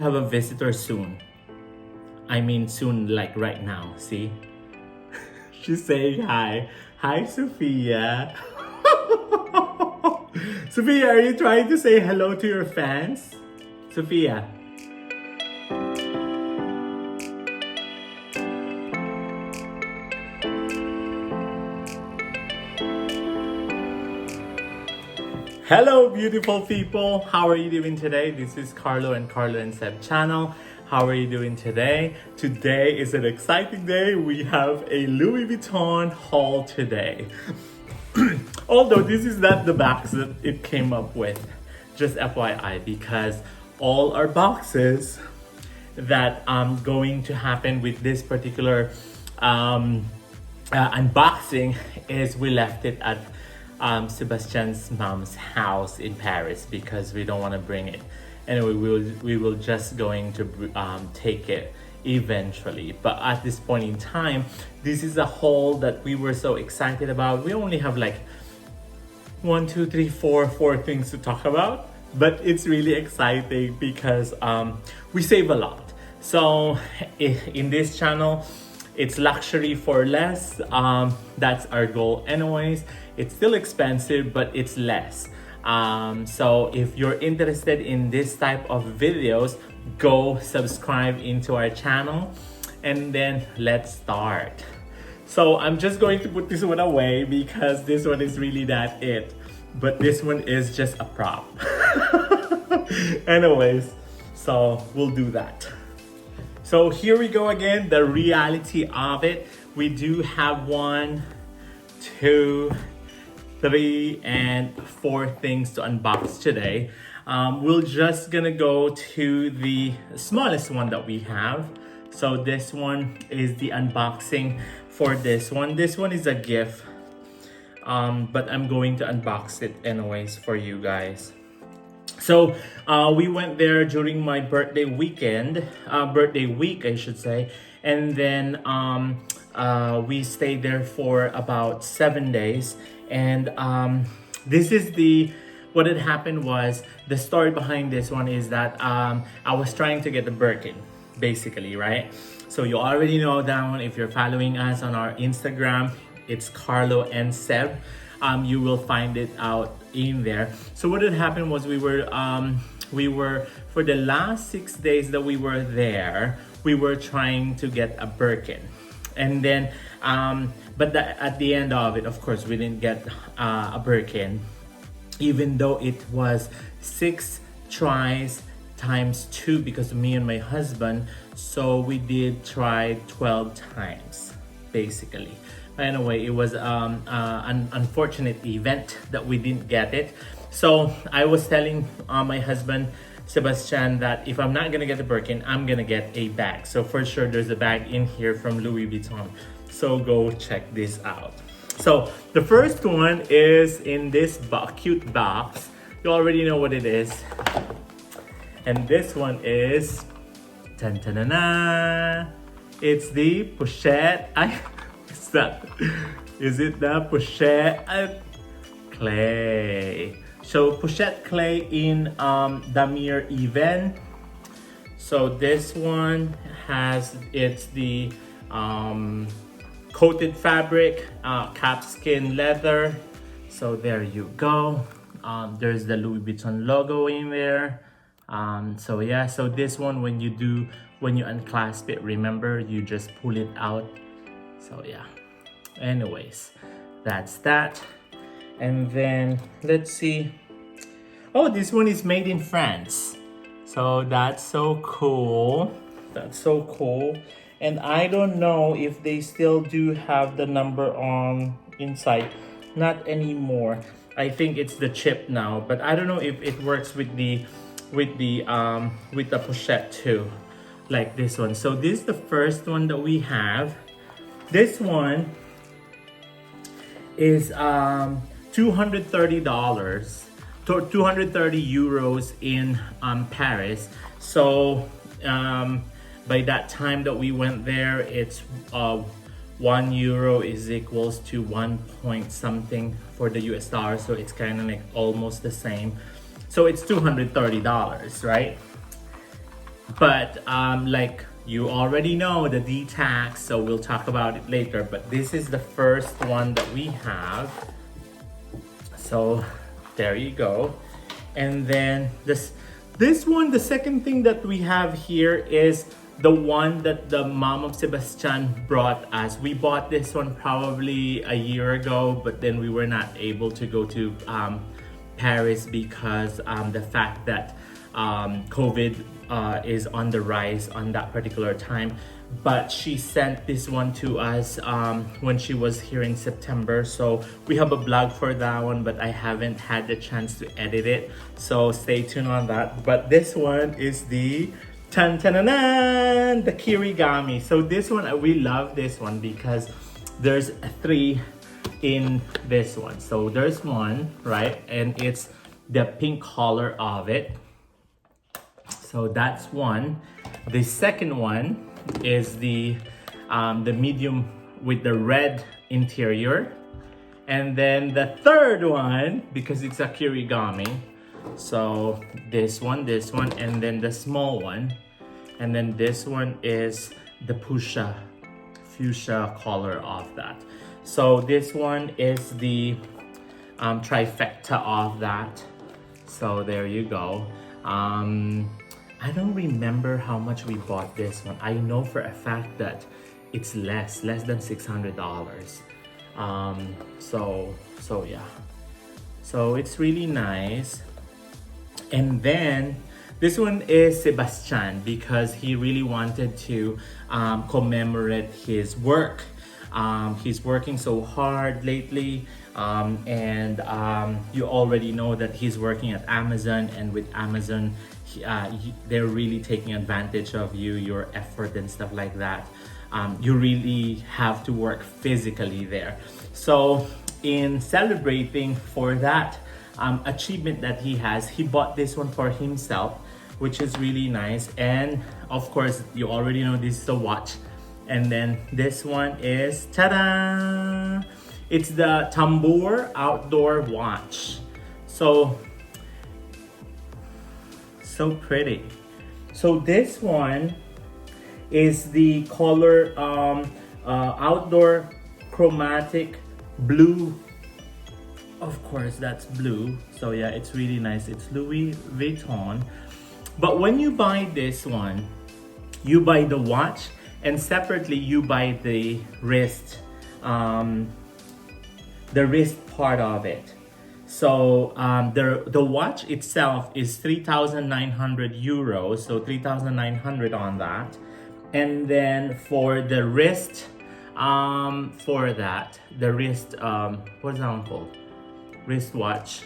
have a visitor soon. I mean soon, like right now, see? She's saying hi. Hi, Sophia. Sophia, are you trying to say hello to your fans? Sophia. Hello, beautiful people. How are you doing today? This is Carlo and Carlo&Seb channel. How are you doing today? Today is an exciting day. We have a Louis Vuitton haul today. Although this is not the box that it came up with, just FYI, because all our boxes that going to happen with this particular unboxing is we left it at Sebastian's mom's house in Paris because we don't want to bring it. Anyway, we will just going to take it eventually. But at this point in time, this is a haul that we were so excited about. We only have like 1, 2, 3, 4 things to talk about, but it's really exciting because we save a lot. So in this channel, it's luxury for less. That's our goal anyways. It's still expensive, but it's less. So if you're interested in this type of videos, go subscribe into our channel and then let's start. So I'm just going to put this one away because this one is really not it, but this one is just a prop. Anyways, so we'll do that. So here we go again, the reality of it. We do have 1, 2, 3, and 4 things to unbox today. We're just gonna go to the smallest one that we have. So this one is the unboxing for this one. This one is a gift, but I'm going to unbox it anyways for you guys. So we went there during my birthday week, I should say, and then we stayed there for about 7 days. And this is what had happened was, the story behind this one is that I was trying to get the Birkin, basically, right? So you already know that one. If you're following us on our Instagram, it's Carlo&Seb. You will find it out in there. So what had happened was we were for the last 6 days that we were there, we were trying to get a Birkin. And then but at the end of it, of course, we didn't get a Birkin, even though it was 6 tries times 2 because of me and my husband. So we did try 12 times basically. Anyway, it was an unfortunate event that we didn't get it. So I was telling my husband Sebastian that if I'm not gonna get the Birkin, I'm gonna get a bag. So for sure there's a bag in here from Louis Vuitton, so go check this out. So the first one is in this cute box. You already know what it is, and this one is it's the Pochette. Is it the Pochette clay? So Pochette clay in Tambour even. So this one has, it's the coated fabric, calfskin leather. So there you go. There's the Louis Vuitton logo in there. So yeah, so this one, when you unclasp it, remember, you just pull it out. So yeah, anyways, that's that. And then let's see. Oh, this one is made in France. So that's so cool. That's so cool. And I don't know if they still do have the number on inside. Not anymore. I think it's the chip now, but I don't know if it works with the Pochette too, like this one. So this is the first one that we have. This one is $230, 230 euros in Paris. So by that time that we went there, it's 1 euro is equals to 1 point something for the US dollar. So it's kind of like almost the same. So it's $230, right? But like you already know the D tax, so we'll talk about it later. But this is the first one that we have. So there you go. And then this one, the second thing that we have here is the one that the mom of Sebastian brought us. We bought this one probably a year ago, but then we were not able to go to Paris because the fact that COVID is on the rise on that particular time. But she sent this one to us when she was here in September. So we have a blog for that one, but I haven't had the chance to edit it. So stay tuned on that. But this one is the the kirigami. So this one, we love this one because there's 3 in this one. So there's one, right? And it's the pink color of it. So that's one. The second one is the medium with the red interior. And then the third one, because it's a kirigami, so this one, and then the small one. And then this one is the fuchsia color of that. So this one is the trifecta of that. So there you go. I don't remember how much we bought this one. I know for a fact that it's less than $600. So yeah. So it's really nice. And then this one is Sebastian because he really wanted to commemorate his work. He's working so hard lately, and you already know that he's working at Amazon, and with Amazon they're really taking advantage of your effort and stuff like that. You really have to work physically there. So in celebrating for that achievement that he has, he bought this one for himself, which is really nice. And of course, you already know this is a watch. And then this one is, ta-da! It's the Tambour outdoor watch. So pretty. So this one is the color outdoor chromatic blue. Of course, that's blue. So yeah, it's really nice. It's Louis Vuitton. But when you buy this one, you buy the watch, and separately you buy the wrist part of it. So the watch itself is 3,900 euros, so 3,900 on that. And then for the wrist, what's that one called? Wristwatch.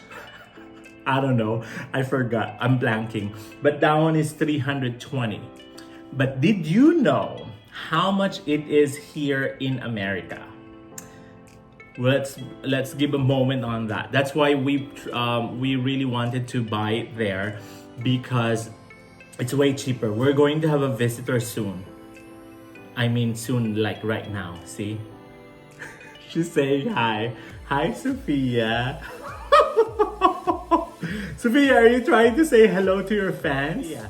I don't know. I forgot. I'm blanking. But that one is 320. But did you know how much it is here in America? Let's give a moment on that. That's why we really wanted to buy it there, because it's way cheaper. We're going to have a visitor soon. I mean soon, like right now. See? She's saying hi. Hi, Sophia. Sophia, are you trying to say hello to your fans? Yeah.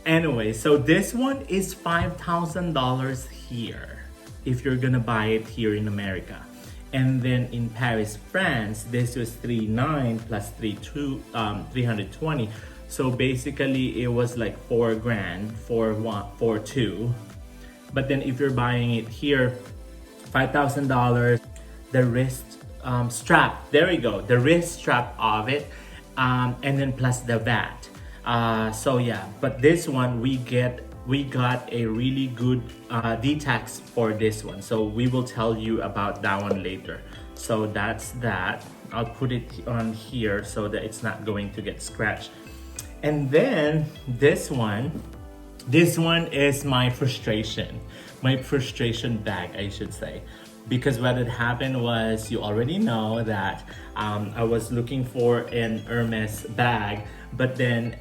Anyways, so this one is $5,000 here if you're gonna buy it here in America. And then in Paris, France, this was 3,900 plus 320. So basically it was like $4,000 for two. But then if you're buying it here, $5,000, the wrist strap, there we go, the wrist strap of it, and then plus the VAT. So yeah, but this one we got a really good D-tax for this one, so we will tell you about that one later. So that's that. I'll put it on here so that it's not going to get scratched. And then this one is my frustration bag, I should say. Because what had happened was, you already know that I was looking for an Hermes bag, but then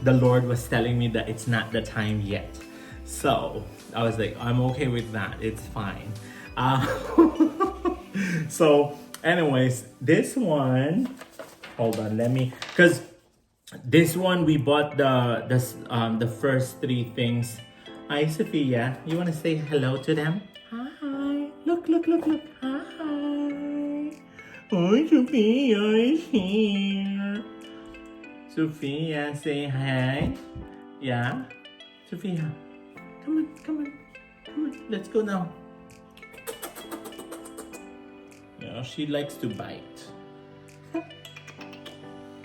the Lord was telling me that it's not the time yet. So I was like, I'm okay with that, it's fine. So anyways, this one, hold on, because This one we bought the first three things. Hi, Sophia. You want to say hello to them? Hi. Look, look, look, look. Hi. Oh, Sophia is here. Sophia, say hi. Yeah. Sophia, come on, come on, come on. Let's go now. Yeah, she likes to bite.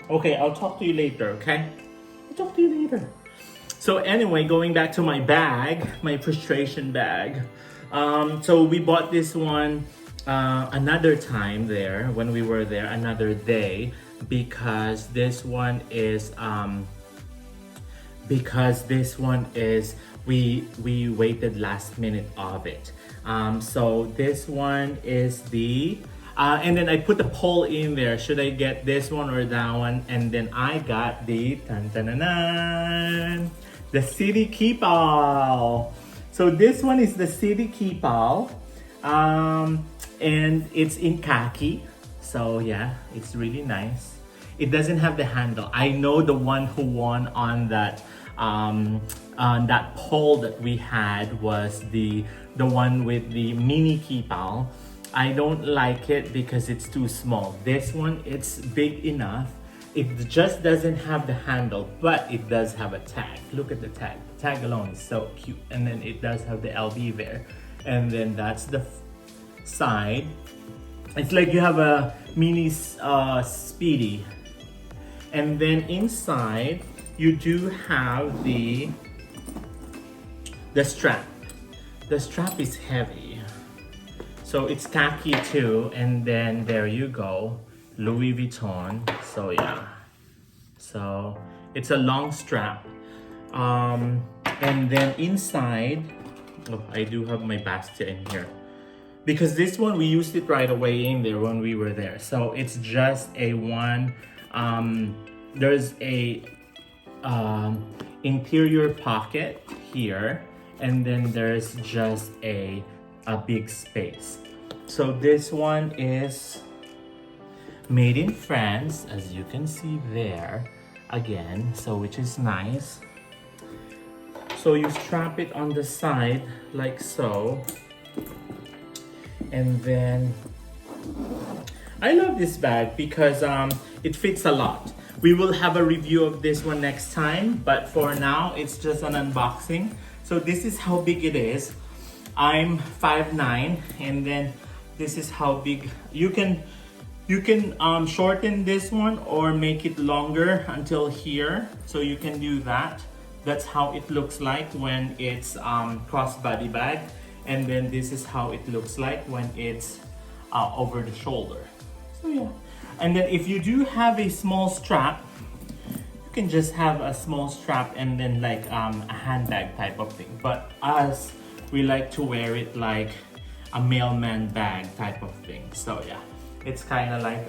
Okay, I'll talk to you later, okay? I'll talk to you later. So anyway, going back to my bag, my frustration bag. So we bought this one another time there, when we were there, another day, because this one is we waited last minute of it. So this one is the and then I put the poll in there. Should I get this one or that one? And then I got the the City Keepall. So this one is the City Keepall, and it's in khaki. So yeah, it's really nice. It doesn't have the handle. I know the one who won on that poll that we had was the one with the mini keepall. I don't like it because it's too small. This one, it's big enough. It just doesn't have the handle, but it does have a tag. Look at the tag. The tag alone is so cute. And then it does have the LB there. And then that's the side. It's like you have a mini Speedy. And then inside, you do have the strap. The strap is heavy. So it's khaki too, and then there you go, Louis Vuitton. So yeah, so it's a long strap. And then inside, oh, I do have my basket in here. Because this one, we used it right away in there when we were there. So it's just a one, there's a interior pocket here, and then there's just a big space. So this one is made in France, as you can see there again, so which is nice. So you strap it on the side like so, and then I love this bag because it fits a lot. We will have a review of this one next time, but for now it's just an unboxing. So this is how big it is. I'm 5'9", and then this is how big. You can shorten this one or make it longer until here, so you can do that. That's how it looks like when it's crossbody bag, and then this is how it looks like when it's over the shoulder. So yeah, and then if you do have a small strap, you can just have a small strap and then like a handbag type of thing. But us, we like to wear it like a mailman bag type of thing. So yeah, it's kind of like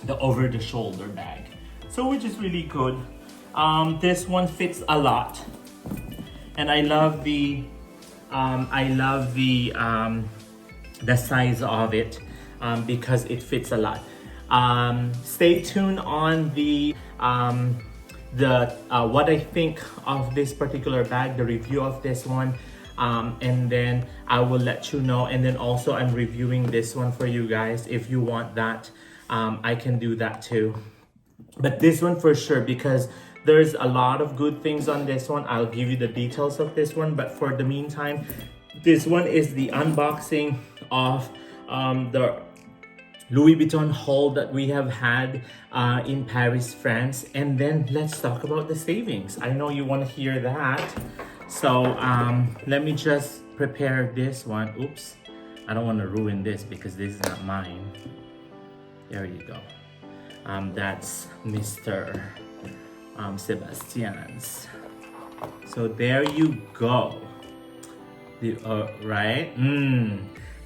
the over the shoulder bag. So which is really good. This one fits a lot, and I love the size of it because it fits a lot. Stay tuned on the what I think of this particular bag, the review of this one. And then I will let you know, and then also I'm reviewing this one for you guys. If you want that, I can do that too. But this one for sure, because there's a lot of good things on this one. I'll give you the details of this one, but for the meantime, this one is the unboxing of the Louis Vuitton haul that we have had in Paris, France. And then let's talk about the savings. I know you want to hear that. So let me just prepare this one. Oops, I don't want to ruin this because this is not mine. There you go. That's Mr. Sebastian's. So there you go. Right?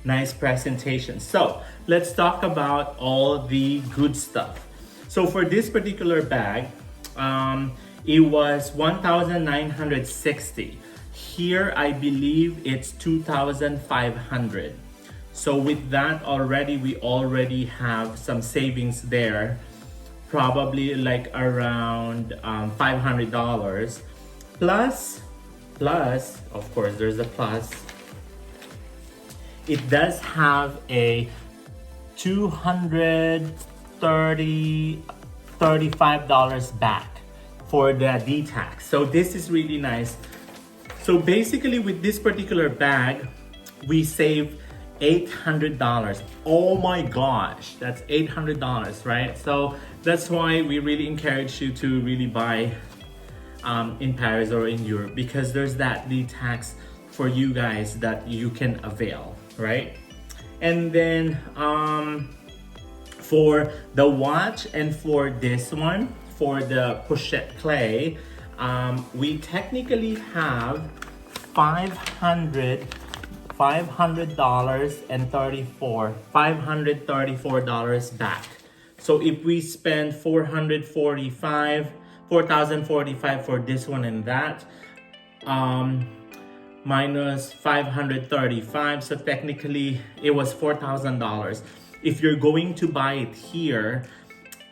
Nice presentation. So let's talk about all the good stuff. So for this particular bag, it was 1,960. Here, I believe it's 2,500. So with that already, we already have some savings there probably like around $500. Plus, of course, there's a plus. It does have a $235 back for the D-tax. So this is really nice. So basically with this particular bag, we save $800. Oh my gosh, that's $800, right? So that's why we really encourage you to really buy in Paris or in Europe, because there's that D-tax for you guys that you can avail, right? And then for the watch and for this one, for the Pochette clay, we technically have $534 back. So if we spend $4,045 for this one and that, minus 535, so technically it was $4,000. If you're going to buy it here,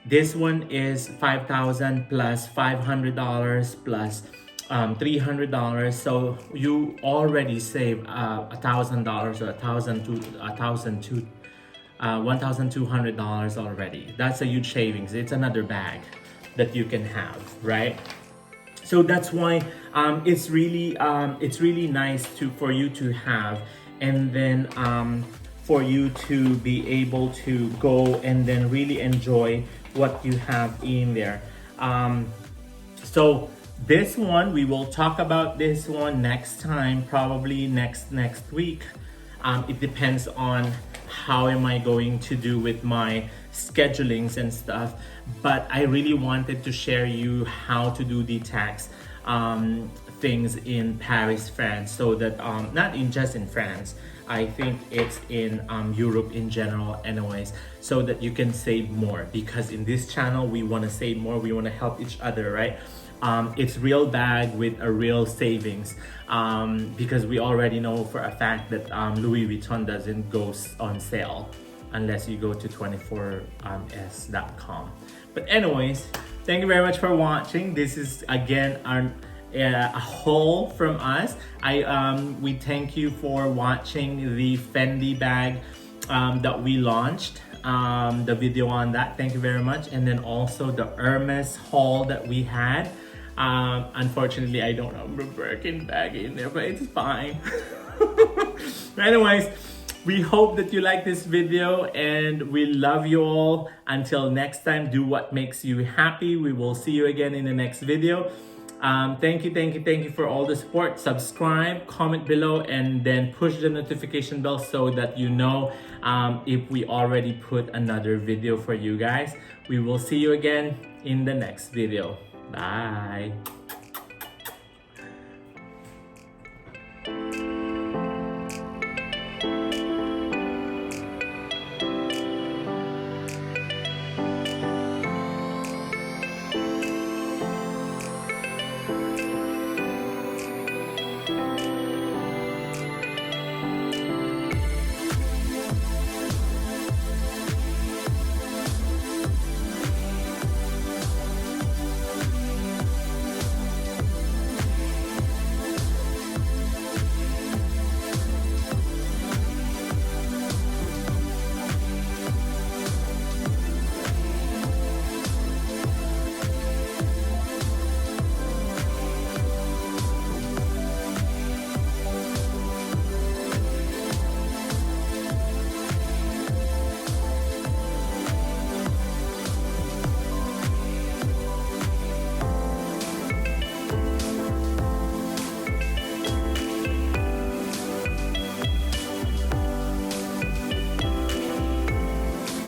this one is $5,000 plus $500 plus $300, so you already save $1,000 or $1,200 already. That's a huge savings. It's another bag that you can have, right? So that's why it's really nice for you to have, and then for you to be able to go and then really enjoy what you have in there. So this one, we will talk about this one next time, probably next week. It depends on how am I going to do with my schedulings and stuff, but I really wanted to share you how to do the tax things in Paris, France, so that not just in France, I think it's in Europe in general anyways, so that you can save more, because in this channel we want to save more, we want to help each other, right? It's real bag with a real savings, because we already know for a fact that Louis Vuitton doesn't go on sale unless you go to 24s.com. But anyways, thank you very much for watching. This is again a haul from us. We thank you for watching the Fendi bag that we launched, the video on that. Thank you very much. And then also the Hermes haul that we had. Unfortunately, I don't have a Birkin bag in there, but it's fine. Anyways, we hope that you like this video, and we love you all. Until next time, do what makes you happy. We will see you again in the next video. Thank you for all the support. Subscribe, comment below, and then push the notification bell so that you know if we already put another video for you guys. We will see you again in the next video. Bye.